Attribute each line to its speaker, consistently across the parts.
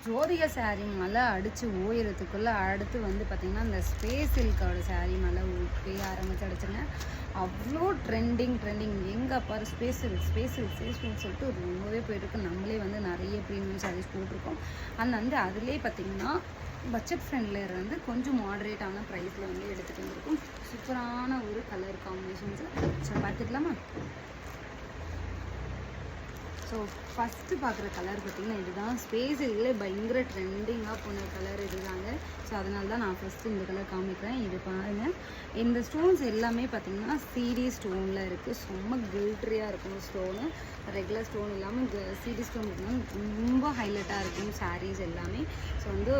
Speaker 1: ஜோதிகா சாரீ மழை அடித்து ஓயிறதுக்குள்ளே அடுத்து வந்து பார்த்திங்கன்னா இந்த ஸ்பேஸ் சில்கோட சாரீ மழை பெய்ய ஆரம்பிச்சிடுச்சுங்க. அவ்வளோ ட்ரெண்டிங் எங்கே பாரு ஸ்பேஸ் சில்க்னு சொல்லிட்டு ரொம்பவே போயிருக்கு. நம்மளே வந்து நிறைய ப்ரீமியம் சாரீஸ் போட்டிருக்கோம். அந்த வந்து அதுலேயே பார்த்திங்கன்னா பட்ஜெட் ஃப்ரெண்ட்லில் வந்து கொஞ்சம் மாடரேட்டான ப்ரைஸில் வந்து எடுத்துகிட்டு வந்திருக்கும். சூப்பரான ஒரு கலர் காம்பினேஷன்ஸில். ஸோ பார்த்துக்கலாமா? ஸோ ஃபஸ்ட்டு பார்க்குற கலர் பார்த்திங்கன்னா இதுதான். ஸ்பேஸ் இதில் பயங்கர ட்ரெண்டிங்காக போன கலர் இதுதாங்க. ஸோ அதனால தான் நான் ஃபஸ்ட்டு இந்த கலர் காமிக்கிறேன். இது பாருங்கள், இந்த ஸ்டோன்ஸ் எல்லாமே பார்த்திங்கன்னா சிடி ஸ்டோனில் இருக்குது. செம்ம கில்ட்ரியாக இருக்கும் ஸ்டோனு. ரெகுலர் ஸ்டோன் இல்லாமல் சிடி ஸ்டோன் இருந்தாலும் ரொம்ப ஹைலைட்டாக இருக்கும் சாரீஸ் எல்லாமே. ஸோ வந்து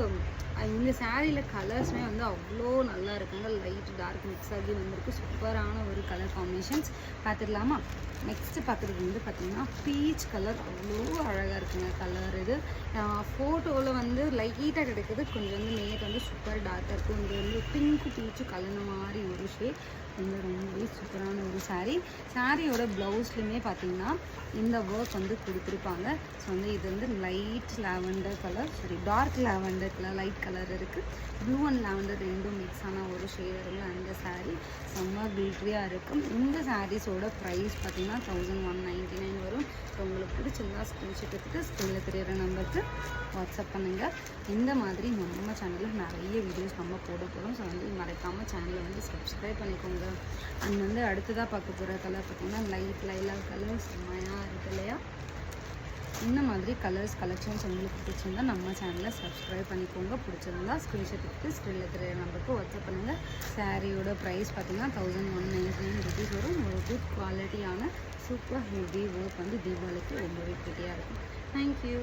Speaker 1: இந்த சாரியில் கலர்ஸுமே வந்து அவ்வளோ நல்லா இருக்குங்க. லைட் டார்க் மிக்ஸ் ஆகி வந்திருக்கு. சூப்பரான ஒரு கலர் காம்பினேஷன்ஸ். பார்த்துக்கலாமா? நெக்ஸ்ட்டு பார்க்குறது வந்து பார்த்திங்கன்னா பீச் கலர். அவ்வளோ அழகாக இருக்குங்க கலர். இது ஃபோட்டோவில் வந்து லைட்டாக கிடைக்குது, கொஞ்சம் வந்து நேர் வந்து சூப்பர் டார்க்காக இருக்கும். இது வந்து பிங்க்கு பீச்சு கலந்த மாதிரி ஒரு ஷேட். வந்து ரொம்பவே சூப்பரான ஒரு சாரியோட ப்ளவுஸ்லையுமே பார்த்திங்கன்னா இந்த ஒர்க் வந்து கொடுத்துருப்பாங்க. ஸோ வந்து இது வந்து light lavender colour, dark lavender colour, light colour இருக்குது. ப்ளூ அண்ட் லாவெண்டர் ரெண்டும் மிக்ஸ் ஆன ஒரு ஷேடில் அந்த சாரீ செம்ம கில்ட்ரியாக இருக்கும். இந்த சாரீஸோட ப்ரைஸ் பார்த்திங்கன்னா 1199 வரும். ஸோ உங்களுக்கு பிடிச்சிருந்தா ஸ்க்ரீன்ஷாட் எடுத்துகிட்டு ஸ்க்ரீனில் தெரியிற நம்பருக்கு வாட்ஸ்அப் பண்ணுங்கள். இந்த மாதிரி நம்ம சேனலில் நிறைய வீடியோஸ் நம்ம போட போகிறோம். ஸோ வந்து மறக்காமல் சேனலை வந்து சப்ஸ்கிரைப் பண்ணிக்கோங்க. அண்ட் வந்து அடுத்ததாக பார்க்க போகிற கலர் பார்த்திங்கன்னா லைட் லைலா கலர். செம்மையாக இருக்குது இல்லையா? இந்த மாதிரி கலர்ஸ் கலெக்ஷன்ஸ் உங்களுக்கு பிடிச்சிருந்தா நம்ம சேனலை சப்ஸ்கிரைப் பண்ணிக்கோங்க. பிடிச்சிருந்தா ஸ்க்ரீன்ஷாட் எடுத்து ஸ்க்ரீனில் தெரியிற நம்பருக்கு வாட்ஸ்அப் பண்ணுங்கள். சாரியோட ப்ரைஸ் பார்த்திங்கன்னா 1199 ருபீஸ் வரும். ஒரு குட் குவாலிட்டியான சூப்பர் ஹெவி ஒர்க் வந்து தீபாவளிக்கு ரொம்பவே பிடியாக இருக்கும். தேங்க்யூ.